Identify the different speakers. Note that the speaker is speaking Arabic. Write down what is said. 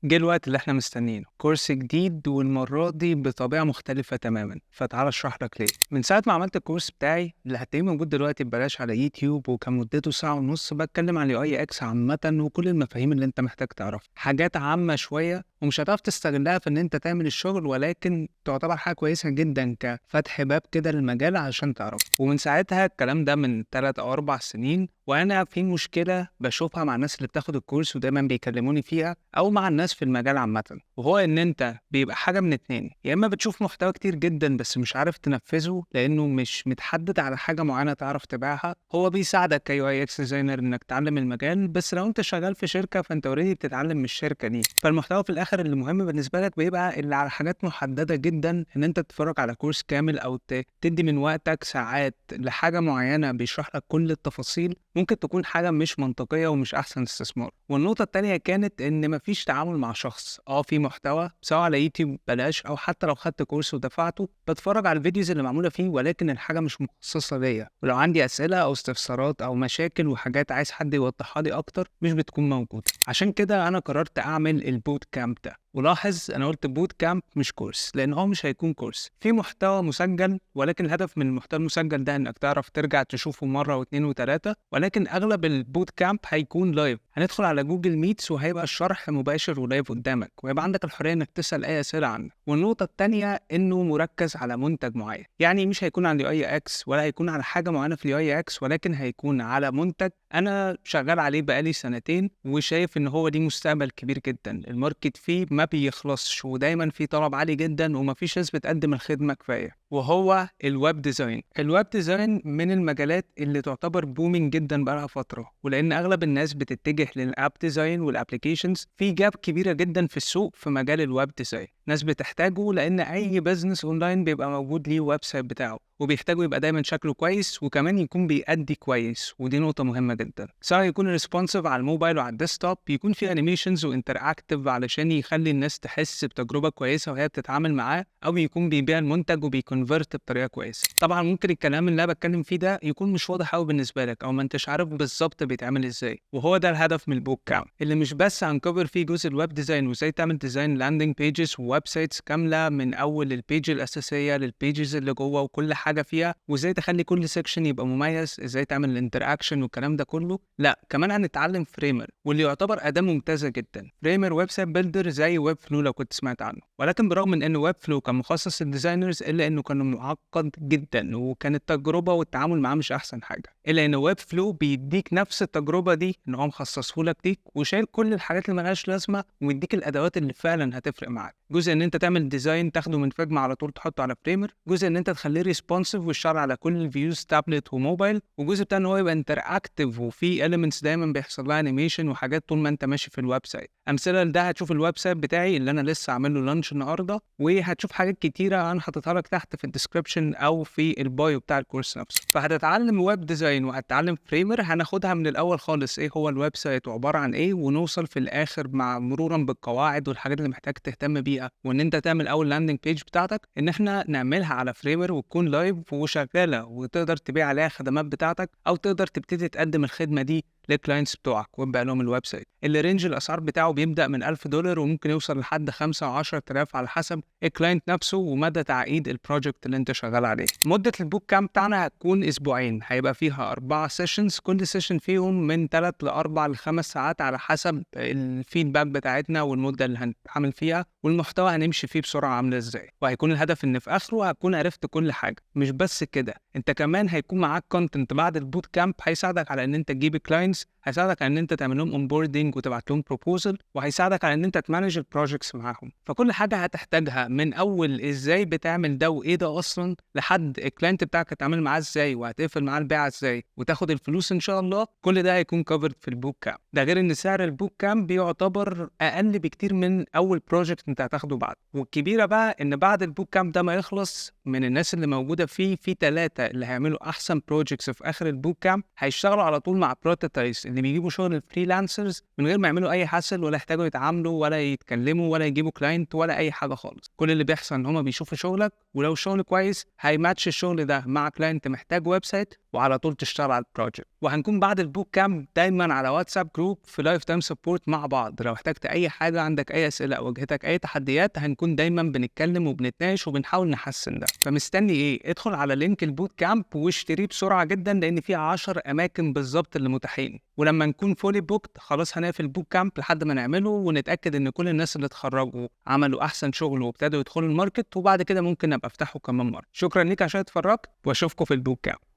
Speaker 1: جه الوقت اللي احنا مستنيينه، كورس جديد والمرة دي بطبيعة مختلفة تماما. فتعال اشرح لك ليه. من ساعة ما عملت الكورس بتاعي اللي هتلاقيه موجود دلوقتي ببلاش على يوتيوب، وكان مدته ساعة ونص، بتكلم عن اليو اي اكس عامة وكل المفاهيم اللي انت محتاج تعرفها، حاجات عامة شوية ومش هتعرف تستغلها في ان انت تعمل الشغل، ولكن تعتبر حاجة كويسة جدا كفتح باب كده للمجال عشان تعرف. ومن ساعتها الكلام ده من 3 أو 4 سنين، وانا في مشكلة بشوفها مع الناس اللي بتاخد الكورس ودايما بيكلموني فيها، او مع الناس في المجال عامة، وهو ان انت بيبقى حاجة من اتنين: يا اما بتشوف محتوى كتير جدا بس مش عارف تنفذه لانه مش متحدد على حاجة معينة تعرف تبيعها. هو بيساعدك كيو اي اكس ديزاينر انك تتعلم المجال، بس لو انت شغال في شركة فانت اوريدي بتتعلم من الشركة دي. فالمحتوى في الاخر اللي مهم بالنسبة لك بيبقى اللي على حاجات محددة جدا، ان انت تتفرج على كورس كامل او تدي من وقتك ساعات لحاجة معينة بيشرح لك كل التفاصيل. ممكن تكون حاجة مش منطقية ومش أحسن استثمار. والنقطة التانية كانت إن مفيش تعامل مع شخص. في محتوى سواء على يوتيوب بلاش، أو حتى لو خدت كورس ودفعته بتفرج على الفيديوز اللي معمولة فيه، ولكن الحاجة مش مخصصة ليا. ولو عندي أسئلة أو استفسارات أو مشاكل وحاجات عايز حد يوضحها لي أكتر مش بتكون موجودة. عشان كده أنا قررت أعمل البوت كامب ده. ولاحظ انا قلت بوت كامب مش كورس، لان هو مش هيكون كورس في محتوى مسجل، ولكن الهدف من المحتوى المسجل ده انك تعرف ترجع تشوفه مره واثنين وثلاثه. ولكن اغلب البوت كامب هيكون لايف، هندخل على جوجل ميتس وهيبقى الشرح مباشر ولايف قدامك، ويبقى عندك الحريه انك تسال اي اسئله عنه. والنقطه الثانيه انه مركز على منتج معين، يعني مش هيكون على اليو اي اكس ولا هيكون على حاجه معينه في اليو اي اكس، ولكن هيكون على منتج انا شغال عليه بقالي سنتين وشايف ان هو دي مستقبل كبير جدا. الماركت فيه ما بيخلصش ودايما في طلب عالي جدا ومفيش ناس بتقدم الخدمة كفاية، وهو الويب ديزاين. الويب ديزاين من المجالات اللي تعتبر بومينج جدا بقالها فترة، ولأن أغلب الناس بتتجه للأب ديزاين والأبليكيشنز، في جاب كبيرة جدا في السوق في مجال الويب ديزاين. ناس بتحتاجه لأن أي بزنس أونلاين بيبقى موجود ليه ويب سايت بتاعه، وبيحتاجوا يبقى دايما شكله كويس وكمان يكون بيأدي كويس. ودي نقطة مهمة جدا، سواء يكون ريسبونسيف على الموبايل وعلى الديسكتوب، يكون في انيميشنز وانتراكتيف علشان يخلي الناس تحس بتجربة كويسة وهي بتتعامل معاه، او يكون بيبيع المنتج وبيكونفرت بطريقة كويسة. طبعا ممكن الكلام اللي انا بتكلم فيه ده يكون مش واضح قوي بالنسبة لك، او ما انتش عارف بالظبط بيتعمل ازاي، وهو ده الهدف من البوك كامب، اللي مش بس هنكفر فيه جزء الويب ديزاين وازاي تعمل ديزاين لاندنج بيجز وويب سايتس كاملة من اول البيج الاساسية للبيجز اللي جوه وكل حاجة فيها، وازاي تخلي كل سيكشن يبقى مميز، ازاي تعمل الانتراكشن والكلام ده كله. لا، كمان هنتعلم فريمر، واللي يعتبر اداه ممتازه جدا. فريمر ويب سايت بيلدر زي ويب فلو لو كنت سمعت عنه، ولكن برغم من ان ويب فلو كان مخصص للديزاينرز الا انه كان معقد جدا وكانت التجربه والتعامل معاه مش احسن حاجه. الا ان ويب فلو بيديك نفس التجربه دي، ان هو مخصصه لك ليك وشايل كل الحاجات اللي ملهاش لازمه، ويديك الادوات اللي فعلا هتفرق معاك. جزء ان انت تعمل ديزاين تاخده من فيجما على طول تحطه على فريمر، جزء ان انت تخليه ريسبونسيف والشغل على كل الفيوز تابلت وموبايل، وجزء بتاع ان هو يبقى انتراكتيف وفي اليمنتس دايما بيحصل لها انيميشن وحاجات طول ما انت ماشي في الويب سايت. امثله لده هتشوف الويب سايت بتاعي اللي انا لسه عامل له لانش النهارده، وهتشوف حاجات كتيره انا حاططها لك تحت في الديسكربشن او في البايو بتاع الكورس نفسه. فهتتعلم ويب ديزاين وهتتعلم فريمر، هناخدها من الاول خالص ايه هو الويب سايت وعباره عن ايه، ونوصل في الاخر مع مرورا بالقواعد والحاجات اللي محتاج تهتم بيها، وان انت تعمل اول لاندنج بيج بتاعتك ان احنا نعملها على فريمر وتكون لايف وشغاله وتقدر تبيع عليها خدمات بتاعتك، او تقدر تبتدي تقدم الخدمه دي للكلاينتس بتوعك وتبيع لهم الويب سايت. اللي رينج الاسعار بتاعه بيبدا من $1000 وممكن يوصل لحد 5 و10000 على حسب الكلاينت نفسه ومدى تعقيد البروجكت اللي انت شغال عليه. مده البوك كامب بتاعنا هتكون اسبوعين، هيبقى فيها 4 سيشنز، كل سيشن فيهم من 3 ل 4 ل 5 ساعات على حسب الفيدباك بتاعتنا والمده اللي هنتعامل فيها، والمحتوى هنمشي فيه بسرعه عامله ازاي. وهيكون الهدف ان في اخره هتكون عرفت كل حاجه. مش بس كده، انت كمان هيكون معاك كونتنت بعد البوت كامب هيساعدك على ان انت تجيب كلاينتس، هيساعدك على ان انت تعمل لهم اونبوردنج وتبعت لهم بروبوزل، وهيساعدك على ان انت تمانج البروجكتس معاهم. فكل حاجه هتحتاجها من اول ازاي بتعمل ده وايه ده اصلا، لحد الكلاينت بتاعك هتعمل معاه ازاي وهتقفل معاه البيعه ازاي وتاخد الفلوس ان شاء الله، كل ده هيكون كفرد في البوت كامب. ده غير ان سعر البوت كامب بيعتبر اقل بكتير من اول بروجكت انت هتاخده بعد. والكبيره بقى ان بعد البوت كامب ده ما يخلص، من الناس اللي موجوده فيه في 3 اللي هيعملوا احسن بروجكتس في اخر البوت كامب هيشتغلوا على طول مع بروتوتايبس اللي بيجيبوا شغل الفريلانسرز من غير ما يعملوا اي حسل ولا يحتاجوا يتعاملوا ولا يتكلموا ولا يجيبوا كلاينت ولا اي حاجه خالص. كل اللي بيحصل ان هم بيشوفوا شغلك، ولو الشغل كويس هيماتش الشغل ده مع كلاينت محتاج ويب سايت، وعلى طول تشتغل على البروجكت. وهنكون بعد البوت كامب دايما على واتساب جروب في لايف تايم سبورت مع بعض. لو احتجت اي حاجه، عندك اي اسئله او واجهتك اي تحديات، هنكون دايما بنتكلم وبنتناقش وبنحاول نحسن ده. فمستني ايه؟ ادخل على لينك البوت كامب واشتريه بسرعه جدا، لان في 10 اماكن بالظبط اللي متاحين. ولما نكون فولي بوكت خلاص هنقفل البوت كامب لحد ما نعمله ونتاكد ان كل الناس اللي اتخرجوا عملوا احسن شغل وابتدوا يدخلوا الماركت، وبعد كده ممكن ابقى افتحه كمان مره. شكرا ليك عشان اتفرجت، واشوفكم في البوت كامب.